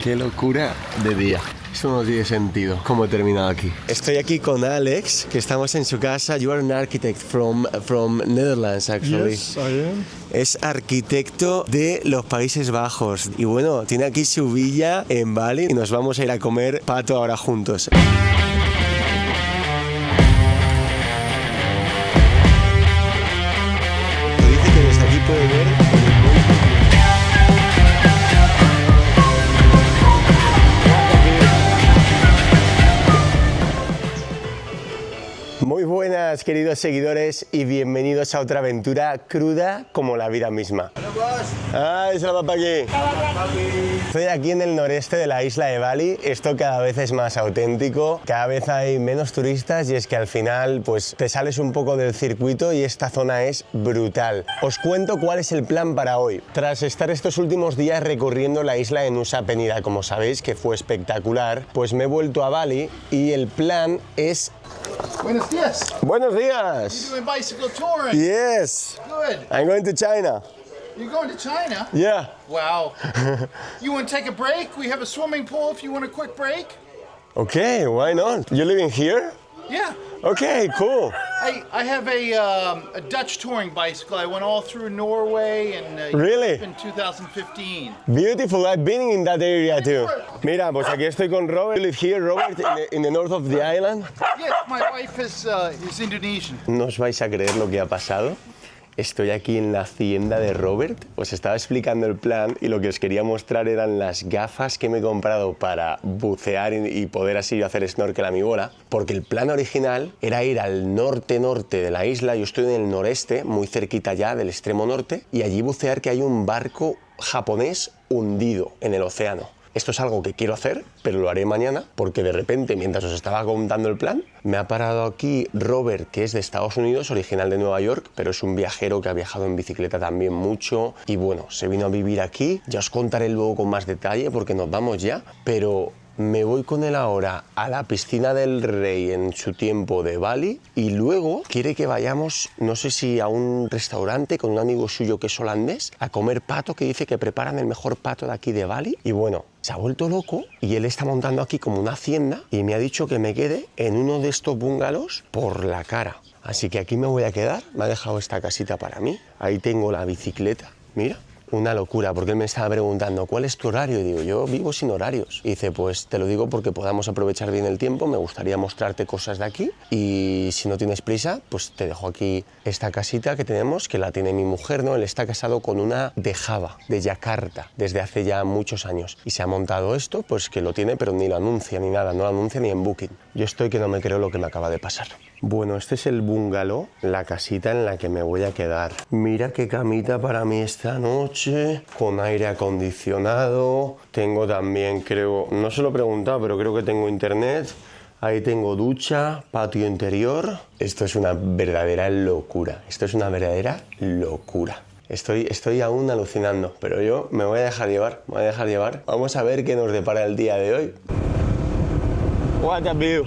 Qué locura de día. Esto no tiene sentido. ¿Cómo he terminado aquí? Estoy aquí con Alex, que estamos en su casa. You are an architect from Netherlands, actually. Yes, I am. Es arquitecto de los Países Bajos. Y bueno, tiene aquí su villa en Bali y nos vamos a ir a comer pato ahora juntos. Dice que desde aquí puede ver... Muy buenas, queridos seguidores, y bienvenidos a otra aventura cruda como la vida misma. ¡Ay, selamat pagi! Estoy aquí en el noreste de la isla de Bali. Esto cada vez es más auténtico, cada vez hay menos turistas y es que al final pues te sales un poco del circuito y esta zona es brutal. Os cuento cuál es el plan para hoy. Tras estar estos últimos días recorriendo la isla de Nusa Penida, como sabéis que fue espectacular, pues me he vuelto a Bali y el plan es... Buenos días. Buenos días. You're doing bicycle touring. Yes. Good. I'm going to China. You're going to China? Yeah. Wow. You want to take a break? We have a swimming pool if you want a quick break. Okay, why not? You living here? Yeah. Okay, cool. I have a Dutch touring bicycle. I went all through Norway and Really? in 2015. Beautiful, I've been in that area too. Mira, pues aquí estoy con Robert. You live here, Robert, in the north of the island. Yes, my wife is Indonesian. No os vais a creer lo que ha pasado. Estoy aquí en la hacienda de Robert. Os estaba explicando el plan y lo que os quería mostrar eran las gafas que me he comprado para bucear y poder así yo hacer snorkel a mi bola. Porque el plan original era ir al norte-norte de la isla. Yo estoy en el noreste, muy cerquita ya del extremo norte, y allí bucear que hay un barco japonés hundido en el océano. Esto es algo que quiero hacer, pero lo haré mañana, porque de repente, mientras os estaba contando el plan, me ha parado aquí Robert, que es de Estados Unidos, original de Nueva York, pero es un viajero que ha viajado en bicicleta también mucho, y bueno, se vino a vivir aquí. Ya os contaré luego con más detalle, porque nos vamos ya, pero... me voy con él ahora a la piscina del Rey en su tiempo de Bali y luego quiere que vayamos, no sé si a un restaurante con un amigo suyo que es holandés, a comer pato, que dice que preparan el mejor pato de aquí de Bali. Y bueno, se ha vuelto loco y él está montando aquí como una hacienda y me ha dicho que me quede en uno de estos bungalows por la cara. Así que aquí me voy a quedar, me ha dejado esta casita para mí, ahí tengo la bicicleta, mira. Una locura, porque él me estaba preguntando ¿cuál es tu horario? Y digo, yo vivo sin horarios. Y dice, pues te lo digo porque podamos aprovechar bien el tiempo, me gustaría mostrarte cosas de aquí y si no tienes prisa, pues te dejo aquí esta casita que tenemos, que la tiene mi mujer, ¿no? Él está casado con una de Java, de Yakarta, desde hace ya muchos años. Y se ha montado esto, pues que lo tiene, pero ni lo anuncia ni nada, no lo anuncia ni en Booking. Yo estoy que no me creo lo que me acaba de pasar. Bueno, este es el bungalow, la casita en la que me voy a quedar. Mira qué camita para mí esta noche, con aire acondicionado. Tengo también, creo, no se lo he preguntado, pero creo que tengo internet. Ahí tengo ducha, patio interior. Esto es una verdadera locura. Esto es una verdadera locura. Estoy aún alucinando, pero yo me voy a dejar llevar, me voy a dejar llevar. Vamos a ver qué nos depara el día de hoy. What a view.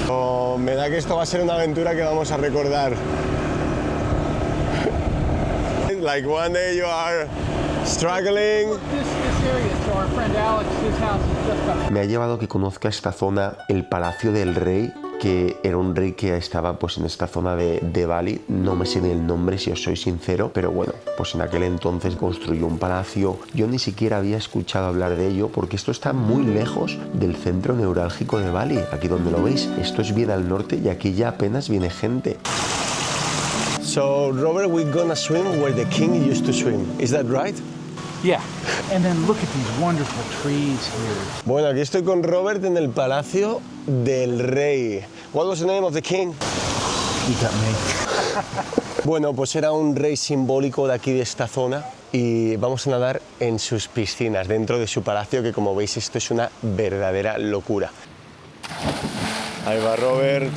Oh, me da que esto va a ser una aventura que vamos a recordar. Like one day you are struggling. Me ha llevado a que conozca esta zona, el Palacio del Rey, que era un rey que estaba pues en esta zona de Bali. No me sé ni el nombre, si os soy sincero, pero bueno, pues en aquel entonces construyó un palacio. Yo ni siquiera había escuchado hablar de ello porque esto está muy lejos del centro neurálgico de Bali, aquí donde lo veis. Esto es bien al norte y aquí ya apenas viene gente. So, Robert, we're gonna swim where the king used to swim. Is that right? Yeah. And then look at these wonderful trees here. Bueno, aquí estoy con Robert en el Palacio del Rey. What was the name of the king? You got me. Bueno, pues era un rey simbólico de aquí, de esta zona, y vamos a nadar en sus piscinas, dentro de su palacio, que como veis esto es una verdadera locura. Ahí va Robert.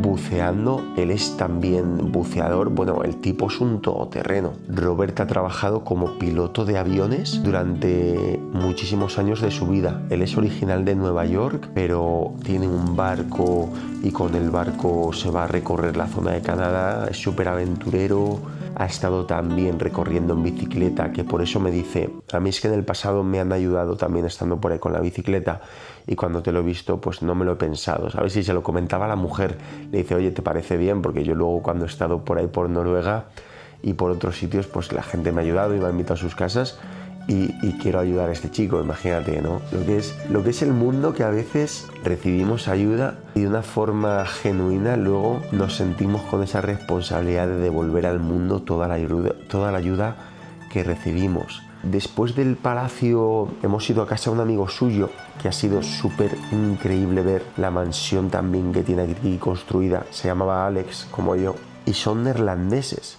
Buceando, él es también buceador, bueno, el tipo es un todoterreno. Robert ha trabajado como piloto de aviones durante muchísimos años de su vida. Él es original de Nueva York, pero tiene un barco y con el barco se va a recorrer la zona de Canadá, es súper aventurero. ha estado también recorriendo en bicicleta, que por eso me dice, a mí es que en el pasado me han ayudado también estando por ahí con la bicicleta y cuando te lo he visto pues no me lo he pensado, ¿sabes? Si se lo comentaba a la mujer, le dice, oye, ¿te parece bien? Porque yo luego cuando he estado por ahí por Noruega y por otros sitios, pues la gente me ha ayudado y me ha invitado a sus casas y quiero ayudar a este chico, imagínate, ¿no? Lo que es el mundo, que a veces recibimos ayuda y de una forma genuina luego nos sentimos con esa responsabilidad de devolver al mundo toda la ayuda que recibimos. Después del palacio hemos ido a casa de un amigo suyo, que ha sido súper increíble ver la mansión también que tiene aquí construida. Se llamaba Alex, como yo, y son neerlandeses.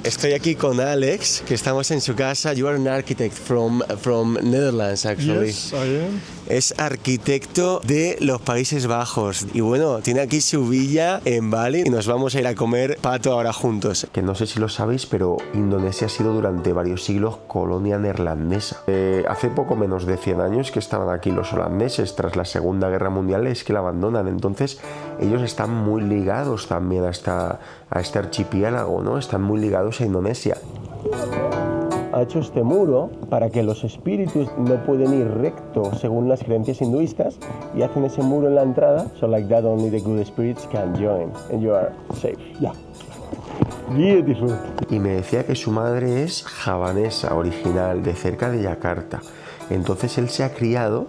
Estoy aquí con Alex, que estamos en su casa. You are an architect from Netherlands, actually. Yes, I am. Es arquitecto de los Países Bajos. Y bueno, tiene aquí su villa en Bali y nos vamos a ir a comer pato ahora juntos. Que no sé si lo sabéis, pero Indonesia ha sido durante varios siglos colonia neerlandesa. Hace poco menos de 100 años que estaban aquí los holandeses. Tras la Segunda Guerra Mundial es que la abandonan. Entonces ellos están muy ligados también a este archipiélago, ¿no? Están muy ligados a Indonesia. Ha hecho este muro para que los espíritus no pueden ir recto según las creencias hinduistas y hacen ese muro en la entrada, so like that only the good spirits can join and you are safe. Yeah. Beautiful. Y me decía que su madre es javanesa, original, de cerca de Yakarta. Entonces él se ha criado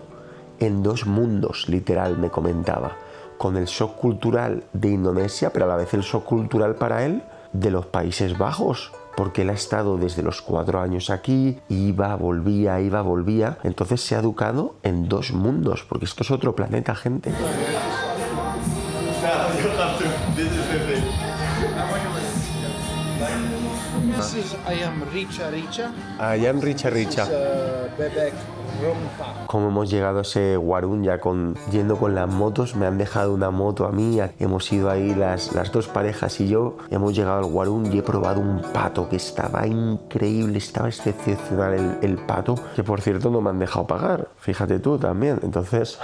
en dos mundos, literal, me comentaba, con el shock cultural de Indonesia, pero a la vez el shock cultural para él de los Países Bajos, porque él ha estado desde los 4 años aquí, iba, volvía, entonces se ha educado en dos mundos, porque esto es otro planeta, gente. This is Ayam Richa Richa. Ayam Richa Richa. This is Bebek Rompa. Como hemos llegado a ese Warung ya yendo con las motos, me han dejado una moto a mí, hemos ido ahí las dos parejas y yo, hemos llegado al Warung y he probado un pato que estaba increíble, estaba excepcional el pato, que por cierto no me han dejado pagar, fíjate tú también, entonces...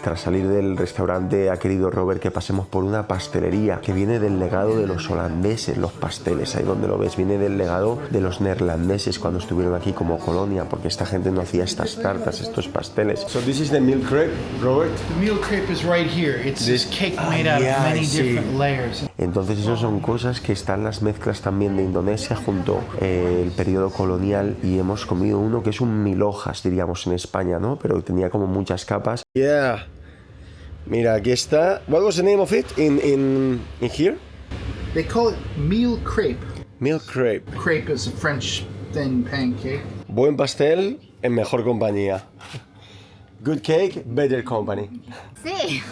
Tras salir del restaurante ha querido Robert que pasemos por una pastelería que viene del legado de los holandeses, los pasteles, ahí donde lo ves, viene del legado de los neerlandeses cuando estuvieron aquí como colonia, porque esta gente no hacía estas tartas, estos pasteles. So this is the milk crepe, Robert? The meal crepe is right here. It's this cake made out of many different layers. Entonces eso son cosas que están las mezclas también de Indonesia junto el periodo colonial y hemos comido uno que es un mil hojas, diríamos en España, ¿no? Pero tenía como muchas capas. Yeah. Mira, aquí está. What was the name of it in here? They call it meal crepe. Milk crepe. Crepe is a French thin pancake. Buen pastel en mejor compañía. Good cake, better company. Sí.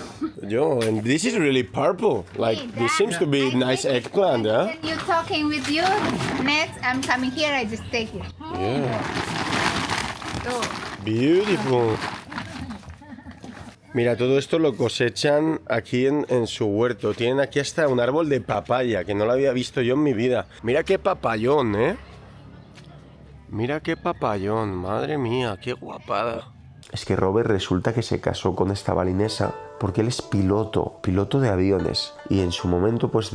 Yo, and this is really purple. Like, this seems to be nice eggplant, huh? When you're talking with you, next I'm coming here, I just take it. Yeah. So, Beautiful. Mira, todo esto lo cosechan aquí en su huerto. Tienen aquí hasta un árbol de papaya, que no lo había visto yo en mi vida. Mira qué papayón, ¿eh? Mira qué papayón, madre mía, qué guapada. Es que Robert resulta que se casó con esta balinesa porque él es piloto de aviones. Y en su momento, pues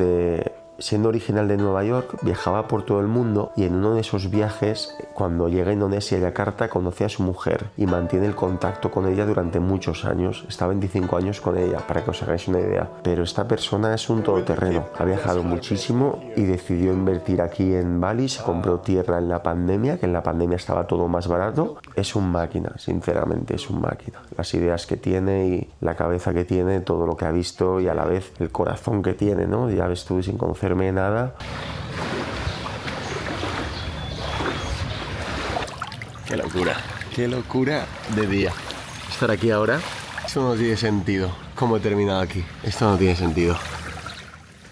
siendo original de Nueva York, viajaba por todo el mundo y en uno de esos viajes, cuando llega a Indonesia, a Yakarta, conoce a su mujer y mantiene el contacto con ella durante muchos años. Está 25 años con ella, para que os hagáis una idea. Pero esta persona es un todoterreno. Ha viajado muchísimo y decidió invertir aquí en Bali. Se compró tierra en la pandemia, que en la pandemia estaba todo más barato. Es un máquina, sinceramente, es un máquina. Las ideas que tiene y la cabeza que tiene, todo lo que ha visto y a la vez el corazón que tiene, ¿no? Ya ves tú, sin conocerme nada. Qué locura de día. Estar aquí ahora, esto no tiene sentido. ¿Cómo he terminado aquí? Esto no tiene sentido.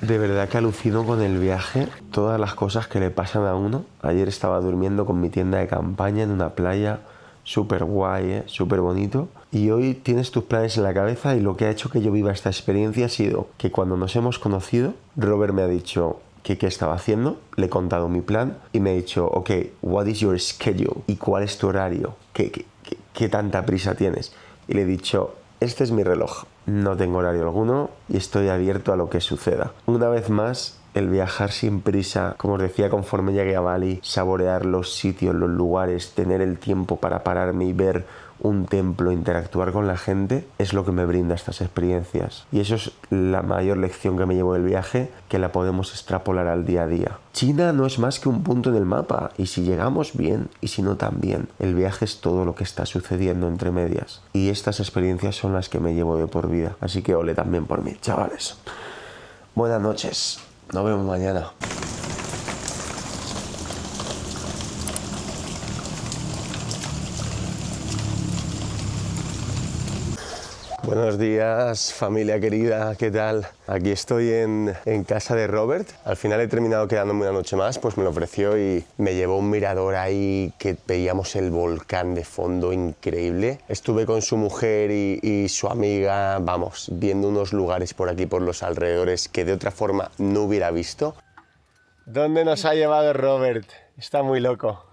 De verdad que alucino con el viaje, todas las cosas que le pasan a uno. Ayer estaba durmiendo con mi tienda de campaña en una playa, súper guay, súper bonito. Y hoy tienes tus planes en la cabeza y lo que ha hecho que yo viva esta experiencia ha sido que cuando nos hemos conocido, Robert me ha dicho que qué estaba haciendo, le he contado mi plan y me ha dicho, ok, what is your schedule? ¿Y cuál es tu horario? ¿Qué tanta prisa tienes? Y le he dicho, este es mi reloj, no tengo horario alguno y estoy abierto a lo que suceda. Una vez más, el viajar sin prisa, como os decía, conforme llegué a Bali, saborear los sitios, los lugares, tener el tiempo para pararme y ver un templo, interactuar con la gente, es lo que me brinda estas experiencias. Y eso es la mayor lección que me llevo del viaje, que la podemos extrapolar al día a día. China no es más que un punto en el mapa, y si llegamos bien, y si no también. El viaje es todo lo que está sucediendo entre medias. Y estas experiencias son las que me llevo de por vida. Así que ole también por mí, chavales. Buenas noches. Nos vemos mañana. Buenos días, familia querida, ¿qué tal? Aquí estoy en casa de Robert. Al final he terminado quedándome una noche más, pues me lo ofreció y me llevó un mirador ahí que veíamos el volcán de fondo, increíble. Estuve con su mujer y su amiga, vamos, viendo unos lugares por aquí, por los alrededores, que de otra forma no hubiera visto. ¿Dónde nos ha llevado Robert? Está muy loco.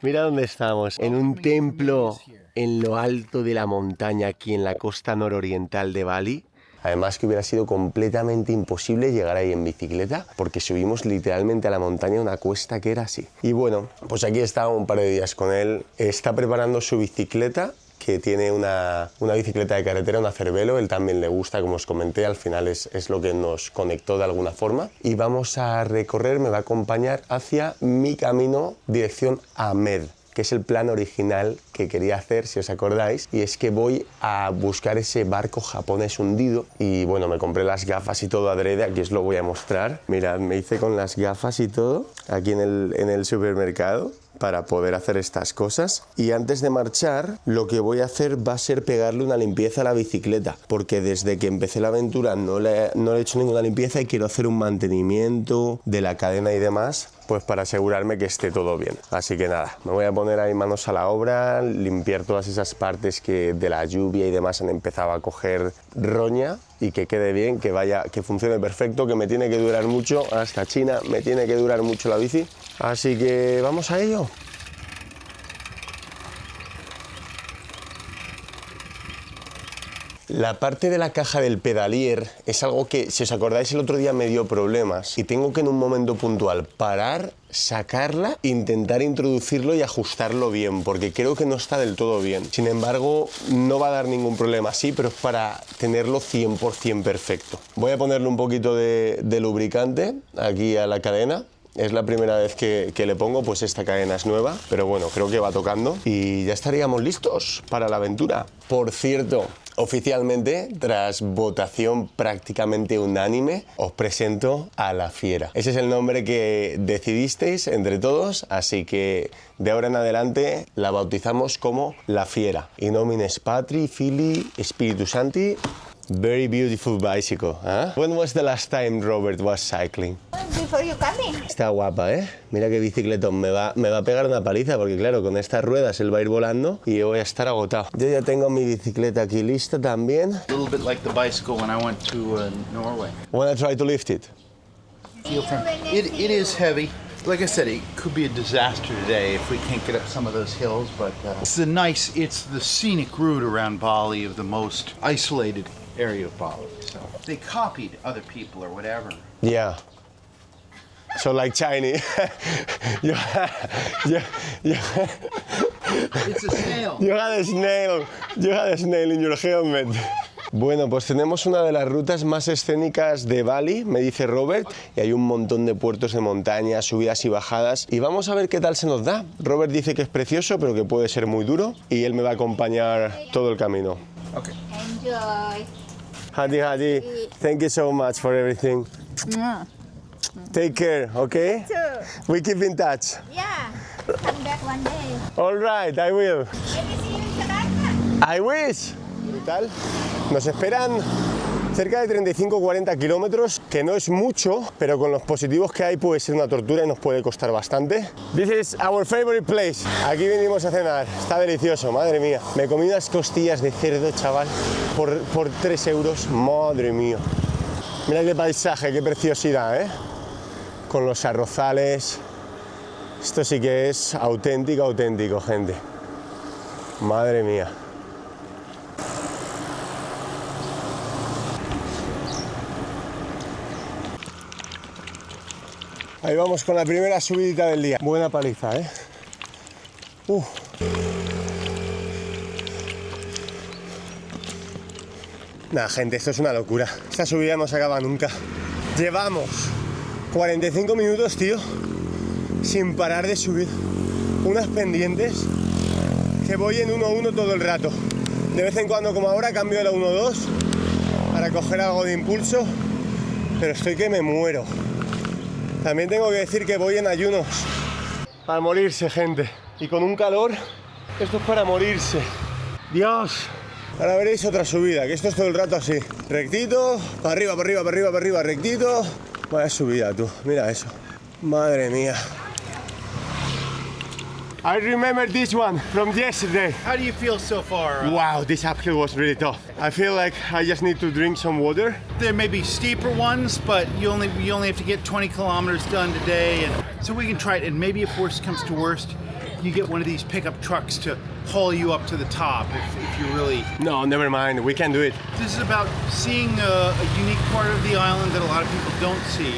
Mira dónde estamos, en un templo en lo alto de la montaña aquí en la costa nororiental de Bali. Además que hubiera sido completamente imposible llegar ahí en bicicleta porque subimos literalmente a la montaña una cuesta que era así. Y bueno, pues aquí he estado un par de días con él. Está preparando su bicicleta, que tiene una bicicleta de carretera, una Cervelo. Él también le gusta, como os comenté, al final es lo que nos conectó de alguna forma. Y vamos a recorrer, me va a acompañar hacia mi camino, dirección Amed, que es el plan original que quería hacer, si os acordáis, y es que voy a buscar ese barco japonés hundido. Y bueno, me compré las gafas y todo adrede, aquí os lo voy a mostrar. Mirad, me hice con las gafas y todo, aquí en el supermercado, para poder hacer estas cosas. Y antes de marchar, lo que voy a hacer va a ser pegarle una limpieza a la bicicleta, porque desde que empecé la aventura no le he hecho ninguna limpieza y quiero hacer un mantenimiento de la cadena y demás, pues para asegurarme que esté todo bien. Así que nada, me voy a poner ahí manos a la obra, limpiar todas esas partes que de la lluvia y demás han empezado a coger roña, y que quede bien, que funcione perfecto, que me tiene que durar mucho hasta China, me tiene que durar mucho la bici. Así que vamos a ello. La parte de la caja del pedalier es algo que, si os acordáis, el otro día me dio problemas y tengo que en un momento puntual parar, sacarla, intentar introducirlo y ajustarlo bien, porque creo que no está del todo bien. Sin embargo, no va a dar ningún problema así, pero es para tenerlo 100% perfecto. Voy a ponerle un poquito de lubricante aquí a la cadena. Es la primera vez que le pongo, pues esta cadena es nueva, pero bueno, creo que va tocando y ya estaríamos listos para la aventura. Por cierto, oficialmente, tras votación prácticamente unánime, os presento a La Fiera. Ese es el nombre que decidisteis entre todos, así que de ahora en adelante la bautizamos como La Fiera. In nomine Patri, Filii, Spiritus Sancti. Very beautiful bicycle, huh? When was the last time Robert was cycling? Before you coming. Está guapa, ¿eh? Mira qué bicicletón. Me va a pegar una paliza porque, claro, con estas ruedas él va a ir volando y yo voy a estar agotado. Yo ya tengo mi bicicleta aquí lista también. A little bit like the bicycle when I went to Norway. Wanna try to lift it? It is heavy. Like I said, it could be a disaster today if we can't get up some of those hills, but it's the scenic route around Bali of the most isolated area of Bali. So they copied other people or whatever. Yeah. So like Chinese. you It's a snail. had a snail. You had a snail in your helmet. Bueno, pues tenemos una de las rutas más escénicas de Bali, me dice Robert, y hay un montón de puertos de montaña, subidas y bajadas, y vamos a ver qué tal se nos da. Robert dice que es precioso, pero que puede ser muy duro, y él me va a acompañar todo el camino. Okay. Enjoy. Hadi, thank you so much for everything. Take care, okay? We keep in touch. Yeah. Come back one day. All right, I will. Maybe see you in Jakarta. I wish. Brutal. Nos esperan cerca de 35-40 kilómetros, que no es mucho, pero con los positivos que hay puede ser una tortura y nos puede costar bastante. This is our favorite place. Aquí venimos a cenar. Está delicioso, madre mía. Me comí unas costillas de cerdo, chaval, por 3 euros. Madre mía. Mira qué paisaje, qué preciosidad, ¿eh? Con los arrozales. Esto sí que es auténtico, auténtico, gente. Madre mía. Ahí vamos con la primera subidita del día. Buena paliza, ¿eh? Nada, gente, esto es una locura. Esta subida no se acaba nunca. Llevamos 45 minutos, tío, sin parar de subir. Unas pendientes que voy en 1-1 todo el rato. De vez en cuando, como ahora, cambio de la 1-2 para coger algo de impulso, pero estoy que me muero. También tengo que decir que voy en ayunos. Para morirse, gente. Y con un calor, esto es para morirse. Dios. Ahora veréis otra subida, que esto es todo el rato así. Rectito, para arriba, para arriba, para arriba, para arriba, rectito. Vaya subida, tú. Mira eso. Madre mía. I remember this one from yesterday. How do you feel so far? Wow, this uphill was really tough. I feel like I just need to drink some water. There may be steeper ones, but you only have to get 20 kilometers done today, and so we can try it. And maybe if worst comes to worst, you get one of these pickup trucks to haul you up to the top if you really... No, never mind. We can do it. This is about seeing a unique part of the island that a lot of people don't see.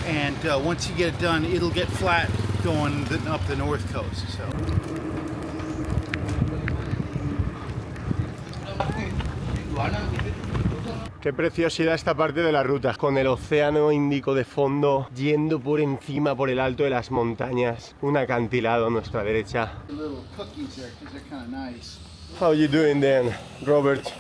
And once you get it done, it'll get flat going up the north coast. So. Qué preciosidad esta parte de la ruta, con el océano Índico de fondo, yendo por encima, por el alto de las montañas, un acantilado a nuestra derecha. How you doing then, Robert?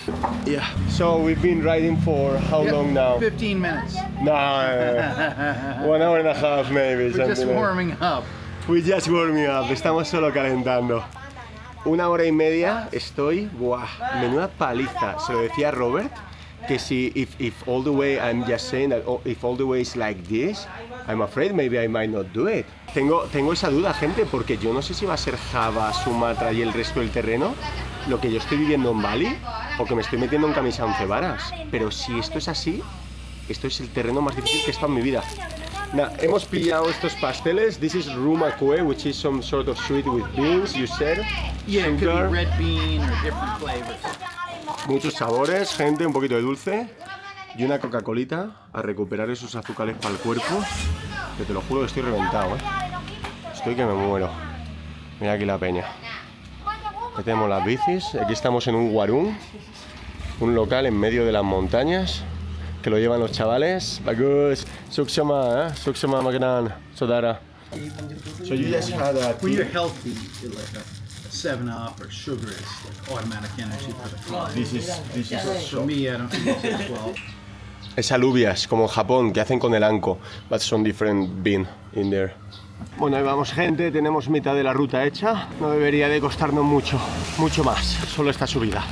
Yeah. So we've been riding for how long now? 15 minutes. No, 1 hour and a half maybe. We're just warming up. We're just warming up. Estamos solo calentando. 1 hora y media estoy, ¡buah! Menuda paliza. Se lo decía a Robert, que si if all the way, I'm just saying that if all the way is like this, I'm afraid maybe I might not do it. Tengo esa duda, gente, porque yo no sé si va a ser Java, Sumatra y el resto del terreno lo que yo estoy viviendo en Bali, o que me estoy metiendo en camisa 11 varas. Pero si esto es así, esto es el terreno más difícil que he estado en mi vida. Nah, hemos pillado estos pasteles. This is rumakue, which is some sort of sweet with beans, you said. Yeah, it could be red bean or different flavors. Muchos sabores, gente, un poquito de dulce y una Coca-Colita a recuperar esos azúcares para el cuerpo, que te lo juro que estoy reventado, ¿eh? Estoy que me muero. Mira aquí la peña. Metemos las bicis. Aquí estamos en un warung, un local en medio de las montañas que lo llevan los chavales. Bagus, suksama, suksama magnan, sodara. So you just had a When you're healthy, like a 7-Up or sugar is like automatic energy for the car. This is For me, I don't use it as well. Es alubias, como en Japón, que hacen con el anco, but some different bean in there. Bueno, ahí vamos, gente, tenemos mitad de la ruta hecha. No debería de costarnos mucho más, solo esta subida.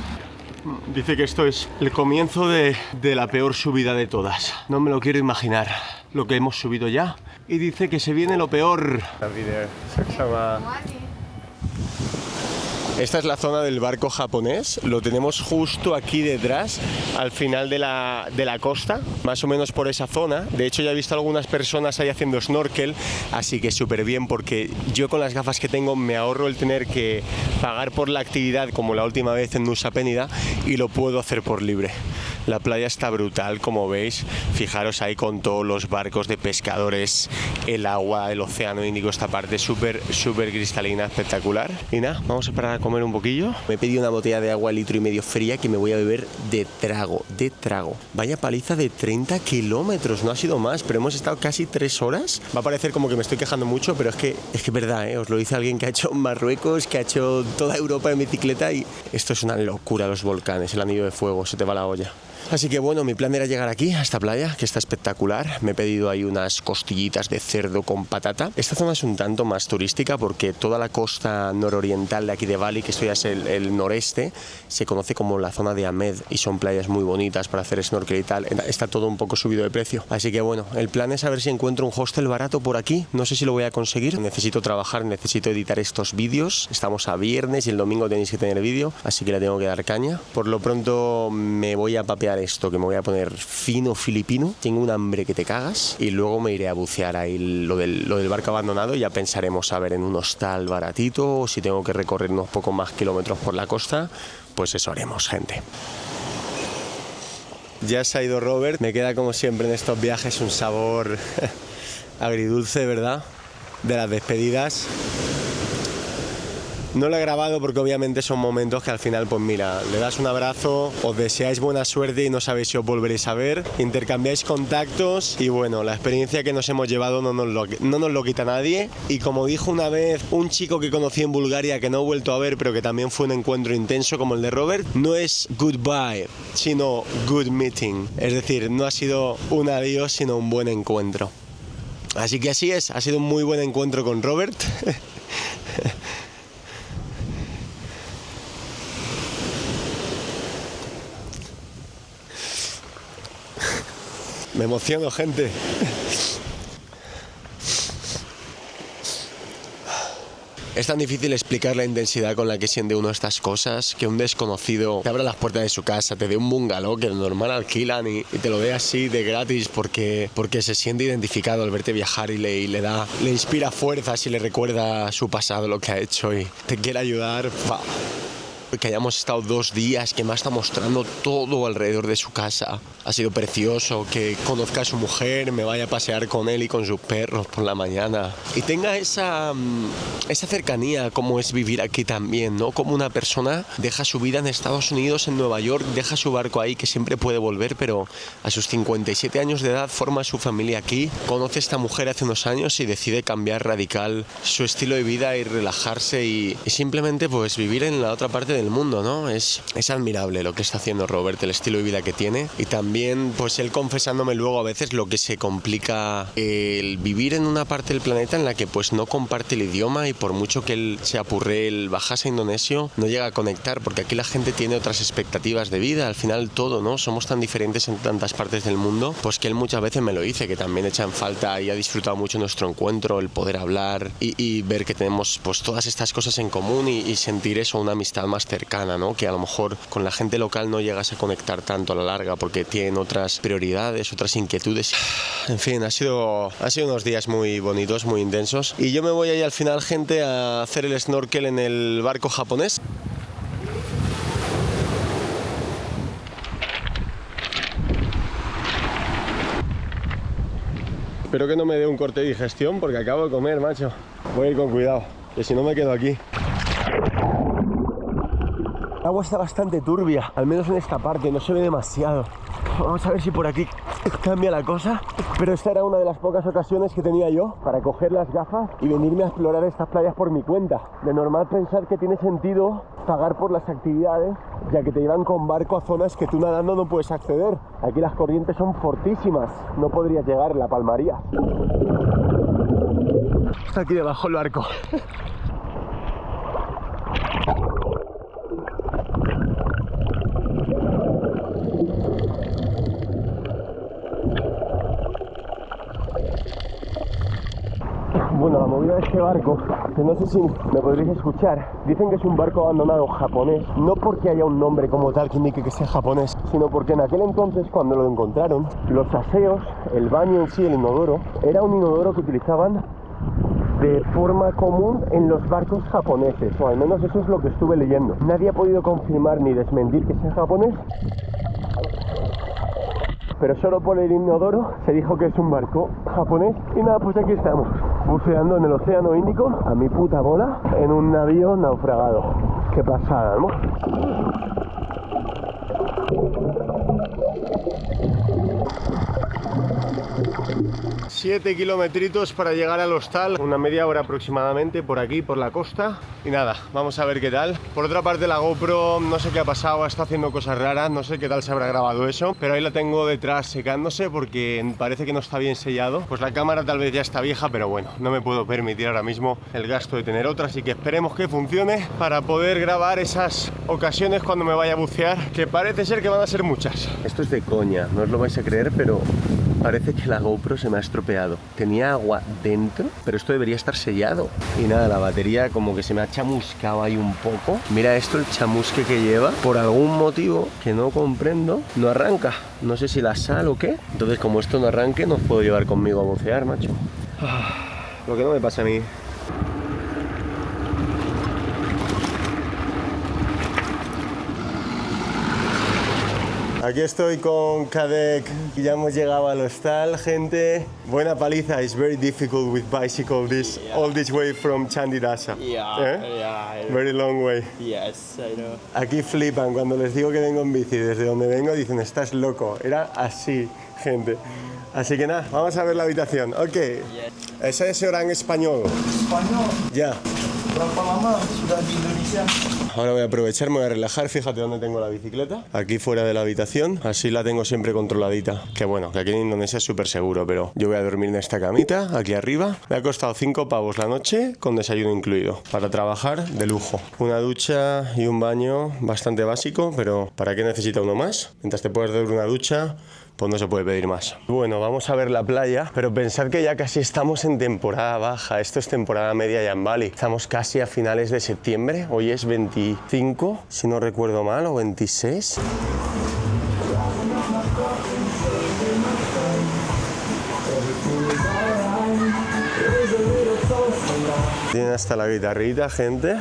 Dice que esto es el comienzo de la peor subida de todas. No me lo quiero imaginar, lo que hemos subido ya. Y dice que se viene lo peor. Esta es la zona del barco japonés, lo tenemos justo aquí detrás, al final de la costa, más o menos por esa zona. De hecho ya he visto algunas personas ahí haciendo snorkel, así que súper bien, porque yo con las gafas que tengo me ahorro el tener que pagar por la actividad como la última vez en Nusa Penida, y lo puedo hacer por libre. La playa está brutal, como veis, fijaros ahí con todos los barcos de pescadores, el agua, el océano Índico, esta parte súper cristalina, espectacular. Y nada, vamos a parar a comer un poquillo. Me he pedido una botella de agua 1,5 litros fría que me voy a beber de trago. Vaya paliza de 30 kilómetros, no ha sido más, pero hemos estado casi 3 horas. Va a parecer como que me estoy quejando mucho, pero es que es verdad, ¿eh? Os lo dice alguien que ha hecho Marruecos, que ha hecho toda Europa en bicicleta, y esto es una locura, los volcanes, el anillo de fuego, se te va la olla. Así que bueno, mi plan era llegar aquí, a esta playa, que está espectacular. Me he pedido ahí unas costillitas de cerdo con patata. Esta zona es un tanto más turística porque toda la costa nororiental de aquí de Bali, que esto ya es el noreste, se conoce como la zona de Amed, y son playas muy bonitas para hacer snorkel y tal. Está todo un poco subido de precio. Así que bueno, el plan es a ver si encuentro un hostel barato por aquí. No sé si lo voy a conseguir. Necesito trabajar, necesito editar estos vídeos. Estamos a viernes y el domingo tenéis que tener vídeo, así que le tengo que dar caña. Por lo pronto me voy a papear esto, que me voy a poner fino filipino. Tengo un hambre que te cagas, y luego me iré a bucear ahí lo del barco abandonado, y ya pensaremos a ver en un hostal baratito, o si tengo que recorrer unos pocos más kilómetros por la costa, pues eso haremos, gente. Ya se ha ido Robert. Me queda como siempre en estos viajes un sabor agridulce, ¿verdad? De las despedidas. No lo he grabado porque obviamente son momentos que al final, pues mira, le das un abrazo, os deseáis buena suerte y no sabéis si os volveréis a ver, intercambiáis contactos y bueno, la experiencia que nos hemos llevado no nos lo quita nadie. Y como dijo una vez un chico que conocí en Bulgaria que no he vuelto a ver, pero que también fue un encuentro intenso como el de Robert, no es goodbye, sino good meeting. Es decir, no ha sido un adiós, sino un buen encuentro. Así que así es, ha sido un muy buen encuentro con Robert. Me emociono, gente. Es tan difícil explicar la intensidad con la que siente uno estas cosas, que un desconocido te abra las puertas de su casa, te dé un bungalow que de normal alquilan y te lo dé así de gratis porque se siente identificado al verte viajar y le inspira fuerzas y le recuerda su pasado, lo que ha hecho y te quiere ayudar. Que hayamos estado 2 días, que me está mostrando todo alrededor de su casa. Ha sido precioso, que conozca a su mujer, me vaya a pasear con él y con sus perros por la mañana. Y tenga esa cercanía, como es vivir aquí también, ¿no? Como una persona deja su vida en Estados Unidos, en Nueva York, deja su barco ahí, que siempre puede volver, pero a sus 57 años de edad forma su familia aquí, conoce a esta mujer hace unos años y decide cambiar radical su estilo de vida y relajarse y simplemente pues vivir en la otra parte del mundo, ¿no? Es admirable lo que está haciendo Robert, el estilo de vida que tiene y también pues él confesándome luego a veces lo que se complica el vivir en una parte del planeta en la que pues no comparte el idioma y por mucho que él se apurre, el bajase a indonesio, no llega a conectar porque aquí la gente tiene otras expectativas de vida, al final todo, ¿no? Somos tan diferentes en tantas partes del mundo, pues que él muchas veces me lo dice, que también echa en falta y ha disfrutado mucho nuestro encuentro, el poder hablar y ver que tenemos pues todas estas cosas en común y sentir eso, una amistad más cercana, ¿no? Que a lo mejor con la gente local no llegas a conectar tanto a la larga porque tienen otras prioridades, otras inquietudes. En fin, ha sido unos días muy bonitos, muy intensos y yo me voy ahí al final, gente, a hacer el snorkel en el barco japonés. Espero que no me dé un corte de digestión porque acabo de comer, macho. Voy a ir con cuidado, que si no me quedo aquí. El agua está bastante turbia, al menos en esta parte, no se ve demasiado. Vamos a ver si por aquí cambia la cosa. Pero esta era una de las pocas ocasiones que tenía yo para coger las gafas y venirme a explorar estas playas por mi cuenta. De normal pensar que tiene sentido pagar por las actividades, ya que te llevan con barco a zonas que tú nadando no puedes acceder. Aquí las corrientes son fortísimas, no podrías llegar, la palmaría. Está aquí debajo el barco. Bueno, la movida de este barco, que no sé si me podréis escuchar, dicen que es un barco abandonado japonés, no porque haya un nombre como tal que indique que sea japonés, sino porque en aquel entonces, cuando lo encontraron, los aseos, el baño en sí, el inodoro, era un inodoro que utilizaban de forma común en los barcos japoneses, o al menos eso es lo que estuve leyendo. Nadie ha podido confirmar ni desmentir que sea japonés, pero solo por el inodoro se dijo que es un barco japonés. Y nada, pues aquí estamos, buceando en el océano Índico, a mi puta bola, en un navío naufragado. Qué pasada, ¿no? 7 kilometritos para llegar al hostal, una media hora aproximadamente por aquí, por la costa. Y nada, vamos a ver qué tal. Por otra parte, la GoPro, no sé qué ha pasado, está haciendo cosas raras, no sé qué tal se habrá grabado eso, pero ahí la tengo detrás secándose porque parece que no está bien sellado. Pues la cámara tal vez ya está vieja, pero bueno, no me puedo permitir ahora mismo el gasto de tener otra, así que esperemos que funcione para poder grabar esas ocasiones cuando me vaya a bucear, que parece ser que van a ser muchas. Esto es de coña, no os lo vais a creer, pero parece que la GoPro se me ha estropeado. Tenía agua dentro, pero esto debería estar sellado. Y nada, la batería como que se me ha chamuscado ahí un poco. Mira esto, el chamusque que lleva. Por algún motivo que no comprendo, no arranca. No sé si la sal o qué. Entonces, como esto no arranque, no os puedo llevar conmigo a bucear, macho. Lo que no me pasa a mí. Aquí estoy con Kadek. Ya hemos llegado al hostal, gente. Buena paliza. It's very difficult with bicycle all this way from Chandidasa. Very long way. Yes, I know. Aquí flipan cuando les digo que vengo en bici. Desde donde vengo dicen, estás loco. Era así, gente. Así que nada, vamos a ver la habitación. Ok. Ese es hora en español. Español. Ya. Berapa lama sudah di Indonesia? Ahora voy a aprovechar, me voy a relajar. Fíjate dónde tengo la bicicleta. Aquí fuera de la habitación. Así la tengo siempre controladita. Que bueno, que aquí en Indonesia es súper seguro, pero yo voy a dormir en esta camita, aquí arriba. Me ha costado 5 pavos la noche, con desayuno incluido. Para trabajar, de lujo. Una ducha y un baño bastante básico, pero ¿para qué necesita uno más? Mientras te puedes dar una ducha, pues no se puede pedir más. Bueno, vamos a ver la playa, pero pensad que ya casi estamos en temporada baja. Esto es temporada media ya en Bali. Estamos casi a finales de septiembre. Hoy es 25, si no recuerdo mal, o 26. Tienen hasta la guitarrita, gente.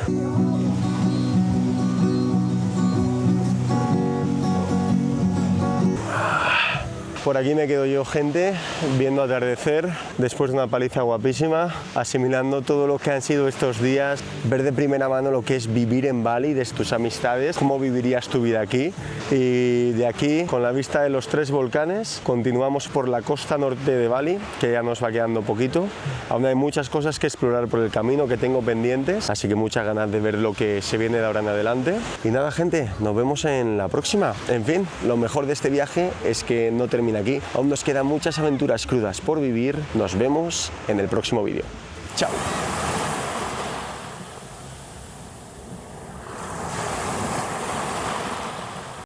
Por aquí me quedo yo, gente, viendo atardecer, después de una paliza guapísima, asimilando todo lo que han sido estos días, ver de primera mano lo que es vivir en Bali, de tus amistades, cómo vivirías tu vida aquí. Y de aquí, con la vista de los 3 volcanes, continuamos por la costa norte de Bali, que ya nos va quedando poquito. Aún hay muchas cosas que explorar por el camino que tengo pendientes, así que muchas ganas de ver lo que se viene de ahora en adelante. Y nada, gente, nos vemos en la próxima. En fin, lo mejor de este viaje es que no termina aquí. Aún nos quedan muchas aventuras crudas por vivir. Nos vemos en el próximo vídeo. ¡Chao!